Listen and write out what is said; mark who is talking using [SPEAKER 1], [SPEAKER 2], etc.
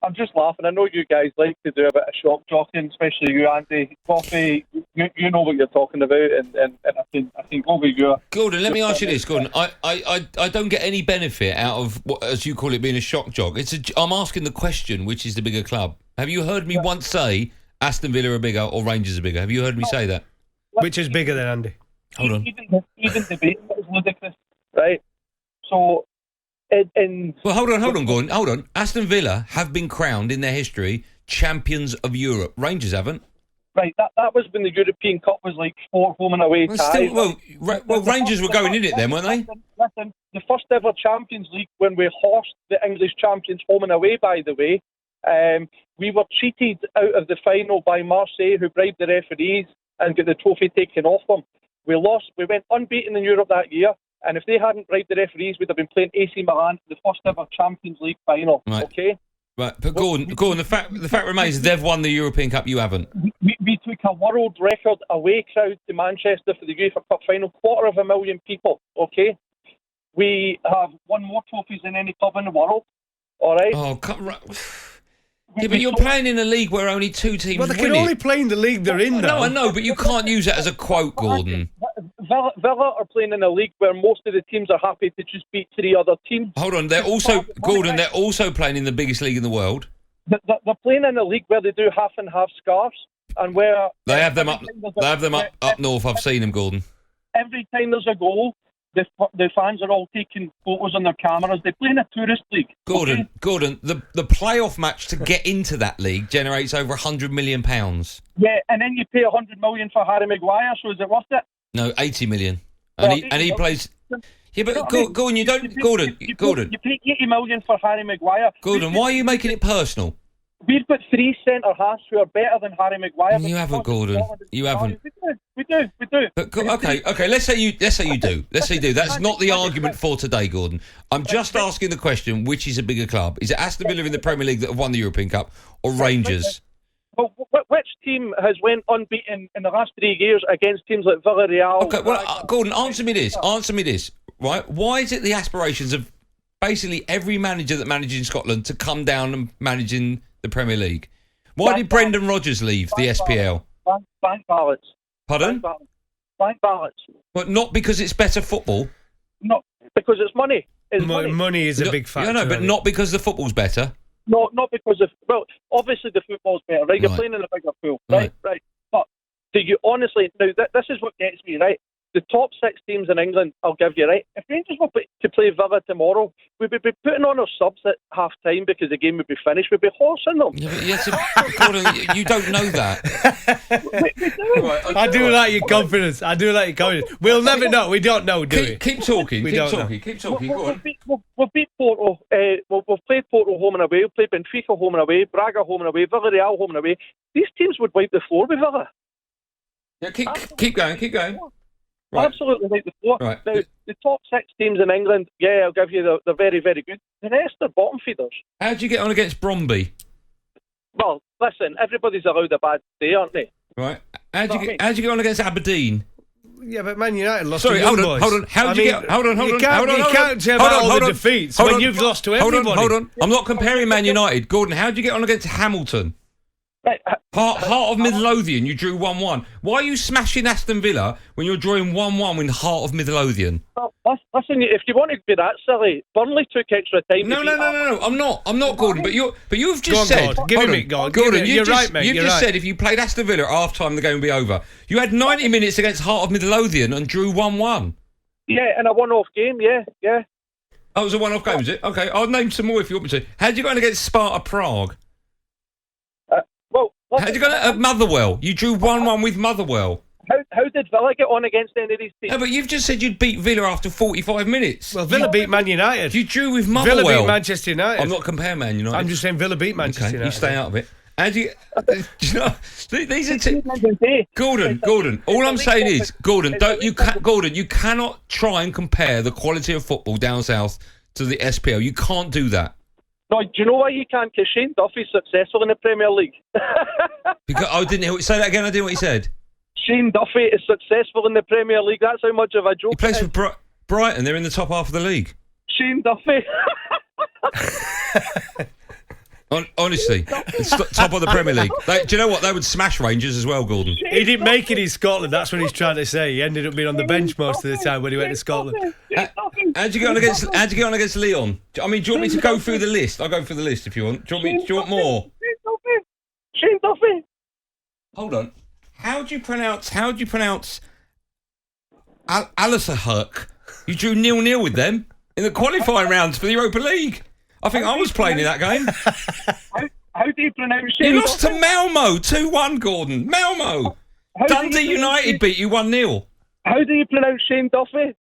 [SPEAKER 1] I'm just laughing. I know you guys like to do a bit of shock jocking, especially you, Andy. Coffee, you know what you're talking about, and I can go with you.
[SPEAKER 2] Gordon, let me ask you this, Gordon. I don't get any benefit out of what, as you call it, being a shock jock. I'm asking the question, which is the bigger club? Have you heard me once say Aston Villa are bigger or Rangers are bigger? Have you heard me say that?
[SPEAKER 3] Which is bigger than Andy?
[SPEAKER 2] Hold on.
[SPEAKER 1] Even debate is ludicrous, right? So.
[SPEAKER 2] Well, hold on, Gordon. Hold on. Aston Villa have been crowned in their history champions of Europe. Rangers haven't.
[SPEAKER 1] Right, that was when the European Cup was like 4 home and away ties.
[SPEAKER 2] Well, Rangers were going in it then, weren't they?
[SPEAKER 1] Listen, the first ever Champions League when we horsed the English champions home and away, by the way, we were cheated out of the final by Marseille, who bribed the referees and got the trophy taken off them. We lost. We went unbeaten in Europe that year. And if they hadn't bribed the referees, we'd have been playing AC Milan for the first ever Champions League final. Right. Okay?
[SPEAKER 2] Right, but Gordon, the fact remains they've won the European Cup, you haven't.
[SPEAKER 1] We took a world record away crowd to Manchester for the UEFA Cup final, 250,000 people, okay? We have won more trophies than any club in the world, all right?
[SPEAKER 2] Oh, yeah, but you're playing in a league where only 2 teams
[SPEAKER 3] Well, they can only play in the league they're in, though.
[SPEAKER 2] No, I know, but you can't use that as a quote, Gordon.
[SPEAKER 1] Villa are playing in a league where most of the teams are happy to just beat 3 other teams.
[SPEAKER 2] Hold on, they're also playing in the biggest league in the world.
[SPEAKER 1] They're playing in a league where they do half and half scarves, and where
[SPEAKER 2] they have them up north. I've seen them, Gordon.
[SPEAKER 1] Every time there's a goal, the fans are all taking photos on their cameras. They play in a tourist league.
[SPEAKER 2] Gordon, the playoff match to get into that league generates over £100 million.
[SPEAKER 1] Yeah, and then you pay $100 million for Harry Maguire. So is it worth it?
[SPEAKER 2] No, 80 million. And he plays. Yeah, but Gordon, you don't. Gordon.
[SPEAKER 1] You pay 80 million for Harry Maguire.
[SPEAKER 2] Gordon, why are you making it personal?
[SPEAKER 1] We've got 3 centre halves who are better than Harry Maguire.
[SPEAKER 2] You haven't, Gordon. You haven't.
[SPEAKER 1] We do.
[SPEAKER 2] But okay. Let's say you do. Let's say you do. That's not the argument for today, Gordon. I'm just asking the question: which is a bigger club? Is it Aston Villa in the Premier League that have won the European Cup, or Rangers?
[SPEAKER 1] Well, which team has went unbeaten in the last 3 years against teams like Villarreal?
[SPEAKER 2] Okay, well, Gordon, answer me this. Right? Why is it the aspirations of basically every manager that manages in Scotland to come down and manage in the Premier League? Why did Brendan Rodgers leave the SPL?
[SPEAKER 1] Bank balance.
[SPEAKER 2] Pardon?
[SPEAKER 1] Bank balance.
[SPEAKER 2] But not because it's better football?
[SPEAKER 1] No, because it's money.
[SPEAKER 3] Money is a big factor.
[SPEAKER 2] No, but not because the football's better.
[SPEAKER 1] No, not because of... Well, obviously the football's better, right? You're playing in a bigger pool, right? But do you honestly... Now, this is what gets me, right? The top 6 teams in England, I'll give you, right? If Rangers were to play Villa tomorrow, we would be putting on our subs at half-time because the game would be finished. We'd be horsing them.
[SPEAKER 2] Yeah, Gordon, you don't know that.
[SPEAKER 3] I do like your confidence. We'll never know. We don't know, do we?
[SPEAKER 2] Keep talking. Keep talking. Go on.
[SPEAKER 1] We've beat Porto. We've played Porto home and away. We've played Benfica home and away. Braga home and away. Villarreal home and away. These teams would wipe the floor with Villa.
[SPEAKER 2] Yeah, keep going.
[SPEAKER 1] Right. Absolutely right before. Right. Now, the top 6 teams in England, yeah, I'll give you, they're very, very good. The rest are bottom feeders.
[SPEAKER 2] How'd you get on against Bromby?
[SPEAKER 1] Well, listen, everybody's allowed a bad day, aren't they?
[SPEAKER 2] Right. How'd you get on against Aberdeen?
[SPEAKER 3] Yeah, but Man United lost
[SPEAKER 2] to
[SPEAKER 3] Young
[SPEAKER 2] Boys.
[SPEAKER 3] Hold on. You can't tell about all the defeats when you've lost to everybody.
[SPEAKER 2] Hold on. I'm not comparing Man United. Gordon, how'd you get on against Hamilton?
[SPEAKER 1] Right.
[SPEAKER 2] Heart of Midlothian, you drew 1-1. Why are you smashing Aston Villa when you're drawing 1-1 with Heart of Midlothian?
[SPEAKER 1] Well, listen, if you want to be that silly, Burnley took extra time.
[SPEAKER 2] No. I'm not, Gordon. But you've just said.
[SPEAKER 3] Gordon, you're right, mate.
[SPEAKER 2] You've just said if you played Aston Villa at half time, the game would be over. You had 90 minutes against Heart of Midlothian and drew 1-1.
[SPEAKER 1] Yeah, in a one-off game. Yeah.
[SPEAKER 2] Oh, it was a one-off game, was it? Okay, I'll name some more if you want me to. How'd you go on against Sparta Prague? How'd you go at Motherwell? You drew 1-1 with Motherwell.
[SPEAKER 1] How did Villa get on against any of these teams?
[SPEAKER 2] No, but you've just said you'd beat Villa after 45 minutes.
[SPEAKER 3] Well, Villa beat Man United.
[SPEAKER 2] You drew with Motherwell.
[SPEAKER 3] Villa beat Manchester United.
[SPEAKER 2] I'm not comparing Man United.
[SPEAKER 3] I'm just saying Villa beat Manchester United.
[SPEAKER 2] You stay out of it. And you know, these are Gordon. All I'm saying is, Gordon, you cannot try and compare the quality of football down south to the SPL. You can't do that.
[SPEAKER 1] No, do you know why you can't? Because Shane Duffy's successful in the Premier League.
[SPEAKER 2] Didn't hear say that again. I didn't know what he said.
[SPEAKER 1] Shane Duffy is successful in the Premier League. That's how much of a joke.
[SPEAKER 2] He plays for Brighton. They're in the top half of the league.
[SPEAKER 1] Shane Duffy.
[SPEAKER 2] Honestly, it's top of the Premier League. Do you know what? They would smash Rangers as well, Gordon.
[SPEAKER 3] He didn't make it in Scotland. That's what he's trying to say. He ended up being on the bench most of the time when he went to Scotland.
[SPEAKER 2] How'd you get on against Leon? I mean, do you want me to go through the list? I'll go through the list if you want. Do you want more?
[SPEAKER 1] Shane Duffy.
[SPEAKER 2] Hold on. How do you pronounce Alisahurk? You drew 0-0 with them in the qualifying rounds for the Europa League. I think I was playing in that game.
[SPEAKER 1] How do you pronounce Shane
[SPEAKER 2] You lost
[SPEAKER 1] Duffy?
[SPEAKER 2] to Malmo 2-1, Gordon. Malmo. Dundee United beat you 1-0.
[SPEAKER 1] How do you pronounce Shane Duffy?